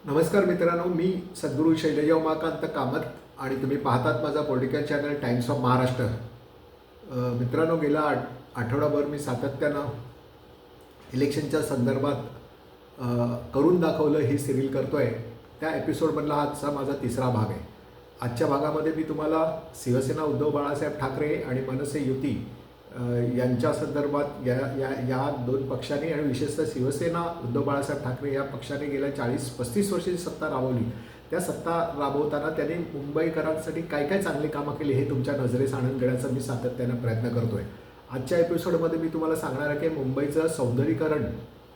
नमस्कार मित्रांनो, मी सद्गुरू शैलजा उमाकांत कामत आणि तुम्ही पाहतात माझा political channel times of Maharashtra. मित्रांनो, गेला आठवडाभर मी सातत्यानं इलेक्शनच्या संदर्भात करून दाखवलं ही सिरील करतो आहे. त्या एपिसोडमधला आजचा माझा तिसरा भाग आहे. आजच्या भागामध्ये मी तुम्हाला शिवसेना उद्धव बाळासाहेब ठाकरे आणि मनसे युती यांच्या संदर्भात या दोन पक्षांनी आणि विशेषतः शिवसेना उद्धव बाळासाहेब ठाकरे या पक्षाने गेल्या 40-35 वर्षाची सत्ता राबवली. त्या सत्ता राबवताना त्यांनी मुंबईकरांसाठी काय काय चांगली कामं केली हे तुमच्या नजरेस आणून देण्याचा मी सातत्यानं प्रयत्न करतो आहे. आजच्या एपिसोडमध्ये मी तुम्हाला सांगणार आहे की मुंबईचं सौंदर्यीकरण,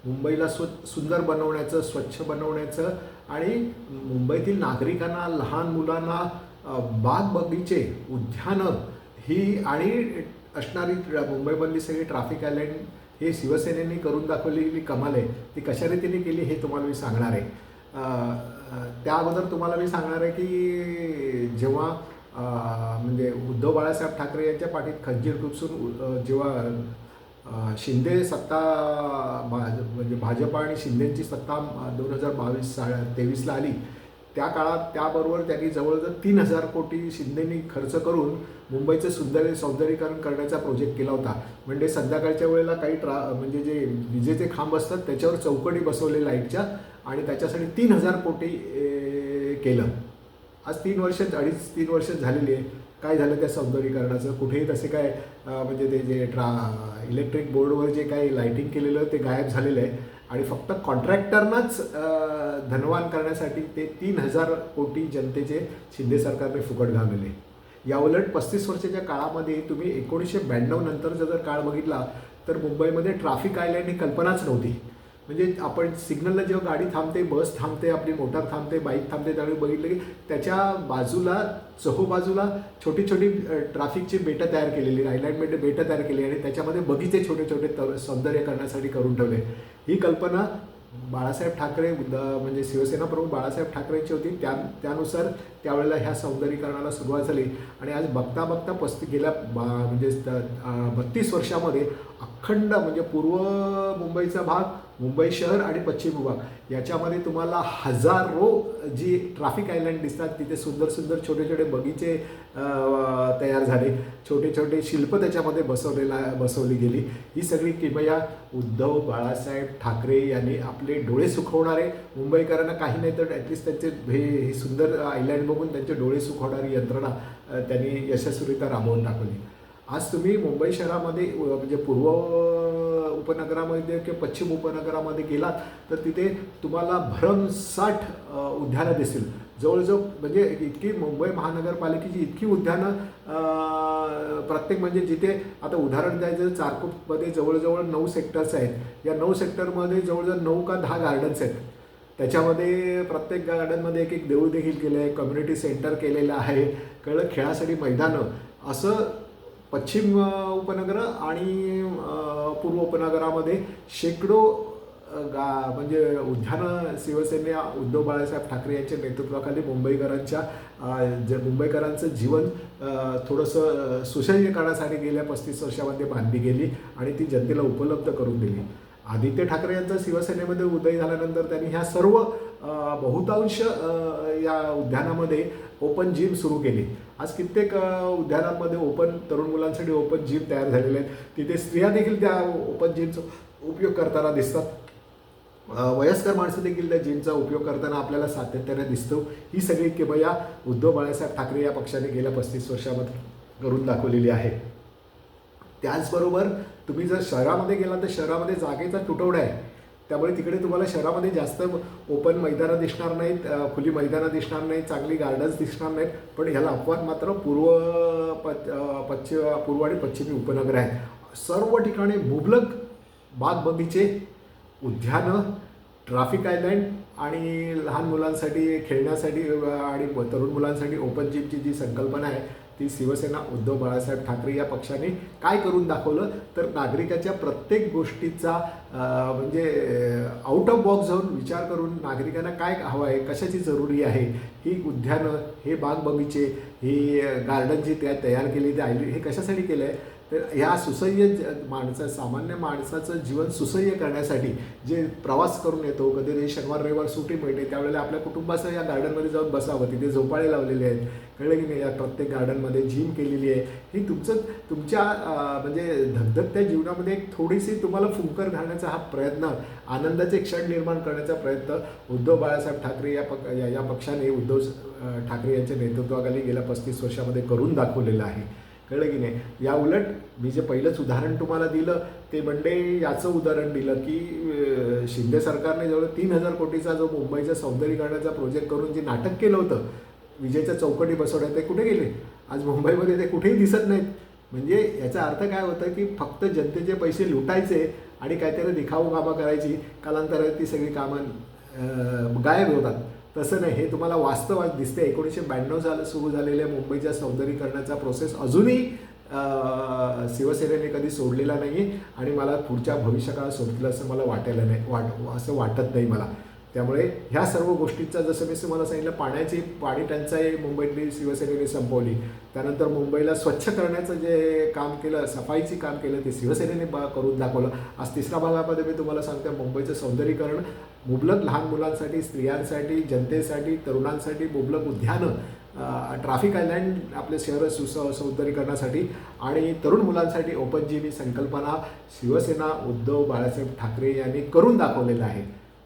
मुंबईला सुंदर बनवण्याचं, स्वच्छ बनवण्याचं आणि मुंबईतील नागरिकांना, लहान मुलांना बाग बगीचे, उद्यानं ही आणि असणारी मुंबईमधली सगळी ट्रॅफिक आयलँड हे शिवसेनेने करून दाखवलेली कमाल आहे. ती कशा रीतीने केली हे तुम्हाला मी सांगणार आहे. त्या अगोदर तुम्हाला मी सांगणार आहे की जेव्हा म्हणजे उद्धव बाळासाहेब ठाकरे यांच्या पाठीत खंजीर खुपसून जेव्हा शिंदे सत्ता म्हणजे भाजप आणि शिंदेची सत्ता 2022-23ला आली, त्या काळात त्याबरोबर त्यांनी जवळजवळ 3,000 कोटी शिंदेनी खर्च करून मुंबईचं सौंदर्यीकरण करण्याचा प्रोजेक्ट केला होता. म्हणजे संध्याकाळच्या वेळेला काही म्हणजे जे विजेचे खांब असतात त्याच्यावर चौकटी बसवले लाईटच्या आणि त्याच्यासाठी 3,000 कोटी केलं. आज 3 वर्ष झालेली आहे. काय झालं त्या सौंदर्यीकरणाचं? कुठेही तसे काय म्हणजे ते जे इलेक्ट्रिक बोर्डवर जे काही लाईटिंग केलेलं ते गायब झालेलं आहे आणि फक्त कॉन्ट्रॅक्टरनाच धनवान करण्यासाठी ते 3,000 कोटी जनतेचे शिंदे सरकारने फुकट घालवले. याउलट 35 वर्षाच्या काळामध्ये तुम्ही 1992 नंतरचा जर काळ बघितला तर मुंबईमध्ये ट्रॅफिक आयलँड ही कल्पनाच नव्हती. म्हणजे आपण सिग्नलला जेव्हा गाडी थांबते, बस थांबते, आपली मोटार थांबते, बाईक थांबते, त्यावेळी बघितलं की त्याच्या बाजूला चहूबाजूला छोटी छोटी ट्रॅफिकची बेटं तयार केलेली, आयलँडमध्ये बेटं तयार केली आणि त्याच्यामध्ये बगीचे छोटे छोटे सौंदर्य करण्यासाठी करून ठेवले. ही कल्पना बाळासाहेब ठाकरे म्हणजे शिवसेना प्रमुख बाळासाहेब ठाकरेंची होती. त्यानुसार त्यावेळेला ह्या सौंदर्यीकरणाला सुरुवात झाली आणि आज बघता बघता गेल्या म्हणजे 32 वर्षामध्ये अखंड म्हणजे पूर्व मुंबईचा भाग, मुंबई शहर आणि पश्चिम विभाग याच्यामध्ये तुम्हाला हजारो जी ट्रॅफिक आयलँड दिसतात. तिथे सुंदर सुंदर छोटे छोटे बगीचे तयार झाले, छोटे छोटे शिल्प त्याच्यामध्ये बसवली गेली. ही सगळी किमया उद्धव बाळासाहेब ठाकरे यांनी आपले डोळे सुखवणारे, मुंबईकरांना काही नाही तर ॲटलिस्ट त्यांचे हे सुंदर आयलँड बघून त्यांचे डोळे सुखवणारी यंत्रणा त्यांनी यशस्वीरित्या राबवून टाकली. आज तुम्ही मुंबई शहरामध्ये म्हणजे पूर्व उपनगरामध्ये किंवा पश्चिम उपनगरामध्ये गेलात तर तिथे तुम्हाला भरमसाठ उद्यानं दिसतील. जवळजवळ म्हणजे इतकी मुंबई महानगरपालिकेची इतकी उद्यानं प्रत्येक म्हणजे जिथे आता उदाहरण द्यायचं, चारकोपमध्ये जवळजवळ 9 सेक्टर्स आहेत. या 9 सेक्टरमध्ये जवळजवळ 9 का 10 गार्डन्स आहेत. त्याच्यामध्ये प्रत्येक गार्डनमध्ये एक देऊळ देखील केलं आहे, कम्युनिटी सेंटर केलेलं आहे, खेळासाठी मैदानं. असं पश्चिम उपनगरं आणि पूर्व उपनगरामध्ये शेकडो म्हणजे उद्यानं शिवसेना उद्धव बाळासाहेब ठाकरे यांच्या नेतृत्वाखाली मुंबईकरांचं जीवन थोडंसं सुसह्य करण्यासाठी गेल्या 35 वर्षामध्ये बांधली गेली आणि ती जनतेला उपलब्ध करून दिली. आदित्य ठाकरे यांचा शिवसेनेमध्ये उदय झाल्यानंतर त्यांनी ह्या सर्व बहुतांश या उद्यानामध्ये ओपन जिम सुरू केली. आज कित्येक उद्यानांमध्ये तरुण मुलांसाठी ओपन जिम तयार झालेले आहेत. तिथे स्त्रिया देखील त्या ओपन जिमचा उपयोग करताना दिसतात. वयस्कर माणसं देखील त्या जिमचा उपयोग करताना आपल्याला सातत्याने दिसतो. ही सगळी किमया उद्धव बाळासाहेब ठाकरे या पक्षाने गेल्या 35 वर्षामध्ये करून दाखवलेली आहे. त्याचबरोबर तुम्ही जर शहरामध्ये गेला तर शहरामध्ये जागेचा तुटवडा आहे. त्यामुळे तिकडे तुम्हाला शहरामध्ये जास्त ओपन मैदानं दिसणार नाहीत, खुली मैदानं दिसणार नाहीत, चांगली गार्डन्स दिसणार नाहीत. पण ह्याला अपवाद मात्र पूर्व आणि पश्चिमी उपनगर आहेत. सर्व ठिकाणी मुबलक बाग बगीचे, उद्यानं, ट्रॅफिक आयलँड आणि लहान मुलांसाठी खेळण्यासाठी आणि तरुण मुलांसाठी ओपन जिमची जी संकल्पना आहे ती शिवसेना उद्धव बाळासाहेब ठाकरे या पक्षाने काय करून दाखवलं तर नागरिकाच्या प्रत्येक गोष्टीचा म्हणजे आउट ऑफ बॉक्स जाऊन विचार करून नागरिकांना काय हवं आहे, कशाची जरुरी आहे, ही उद्यानं, हे बाग बगीचे, ही गार्डन जी तयार केली हे कशासाठी केलं आहे तर ह्या सुसह्य सामान्य माणसाचं जीवन सुसह्य करण्यासाठी जे प्रवास करून येतो, कधी शनिवार रविवार सुट्टी मिळते, त्यावेळेला आपल्या कुटुंबासह या गार्डनमध्ये जाऊन बसावं. तिथे झोपाळे लावलेले आहेत, कळलं की नाही. या प्रत्येक गार्डनमध्ये जिम केलेली आहे. ही तुमच्या म्हणजे धगधगत्या जीवनामध्ये एक थोडीशी तुम्हाला फुंकर घालण्याचा हा प्रयत्न, आनंदाचे क्षण निर्माण करण्याचा प्रयत्न उद्धव बाळासाहेब ठाकरे या पक्षाने उद्धव ठाकरे यांच्या नेतृत्वाखाली गेल्या 35 वर्षामध्ये करून दाखवलेलं आहे. कळलं की नाही. या उलट मी जे पहिलंच उदाहरण तुम्हाला दिलं ते म्हणजे याचं उदाहरण दिलं की शिंदे सरकारने जवळ 3,000 कोटीचा जो मुंबईच्या सौंदर्यीकरणाचा प्रोजेक्ट करून जे नाटक केलं होतं, विजेच्या चौकटी बसवण्यात, ते कुठे गेले? आज मुंबईमध्ये ते कुठेही दिसत नाहीत. म्हणजे याचा अर्थ काय होतं की फक्त जनतेचे पैसे लुटायचे आणि काहीतरी दिखाऊ कामं करायची, कालांतरात ती सगळी कामं गायब होतात. तसं नाही, हे तुम्हाला वास्तवात दिसते. 1992 सुरू झालेल्या मुंबईच्या सौंदर्यीकरणाचा प्रोसेस अजूनही शिवसेनेने कधी सोडलेला नाही आणि मला पुढच्या भविष्यकाळात सोडलं असं मला वाटायला नाही, असं वाटत नाही मला. त्यामुळे ह्या सर्व गोष्टींचा, जसं मी तुम्हाला सांगितलं, पाणी टंचाई मुंबईतली शिवसेनेने संपवली. त्यानंतर मुंबईला स्वच्छ करण्याचं जे काम केलं, सफाईची काम केलं, ते शिवसेनेने करून दाखवलं. आज तिसऱ्या भागामध्ये मी तुम्हाला सांगते, मुंबईचं सौंदर्यीकरण मुबलक लहान मुलांसाठी, स्त्रियांसाठी, जनतेसाठी, तरुणांसाठी मुबलक उद्यानं, ट्रॅफिक आयलँड आपले शहर सौंदर्यीकरणासाठी आणि तरुण मुलांसाठी ओपन जिम ही संकल्पना शिवसेना उद्धव बाळासाहेब ठाकरे यांनी करून दाखवलेलं आहे.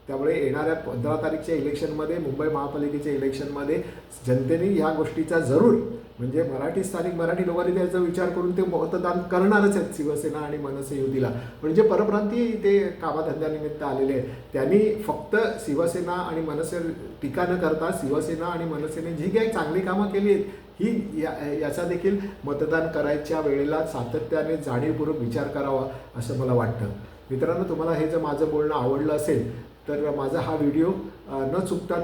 त्यामुळे येणाऱ्या 15 तारीखच्या इलेक्शनमध्ये, मुंबई महापालिकेच्या इलेक्शनमध्ये जनतेने ह्या गोष्टीचा जरूर, म्हणजे स्थानिक मराठी लोकांनी त्याचा विचार करून ते मतदान करणारच आहेत शिवसेना आणि मनसे युतीला. म्हणजे परप्रांतीय इथे कामाधंद्यानिमित्त आलेले आहेत, त्यांनी फक्त शिवसेना आणि मनसे टीका न करता शिवसेना आणि मनसेने जी काही चांगली कामं केली आहेत ही याचा देखील मतदान करायच्या वेळेला सातत्याने जाणीवपूर्वक विचार करावा असं मला वाटतं. मित्रांनो, तुम्हाला हे जर माझं बोलणं आवडलं असेल तर माझा हा व्हिडिओ न चुकता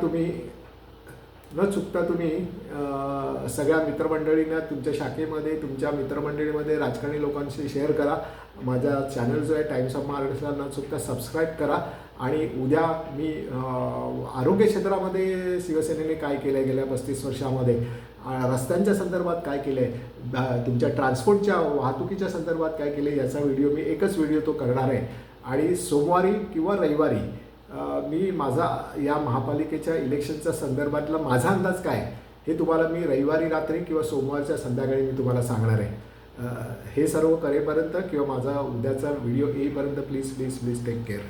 तुम्ही सगळ्या मित्रमंडळींना, तुमच्या शाखेमध्ये, तुमच्या मित्रमंडळीमध्ये राजकारणी लोकांशी शेअर करा. माझा चॅनल जो आहे टाइम्स ऑफ महाराष्ट्राला न चुकता सबस्क्राईब करा. आणि उद्या मी आरोग्य क्षेत्रामध्ये शिवसेनेने काय केलं आहे गेल्या 35 वर्षामध्ये, रस्त्यांच्या संदर्भात काय केलं आहे, तुमच्या ट्रान्सपोर्टच्या वाहतुकीच्या संदर्भात काय केलं आहे, याचा व्हिडिओ मी एकच व्हिडिओ तो करणार आहे. आणि सोमवारी किंवा रविवारी मी माझा या महापालिकेच्या इलेक्शनच्या संदर्भातला माझा अंदाज काय हे तुम्हाला मी रविवारी रात्री किंवा सोमवारच्या संध्याकाळी मी तुम्हाला सांगणार आहे. हे सर्व करेपर्यंत किंवा माझा उद्याचा व्हिडिओ येईपर्यंत प्लीज टेक केअर.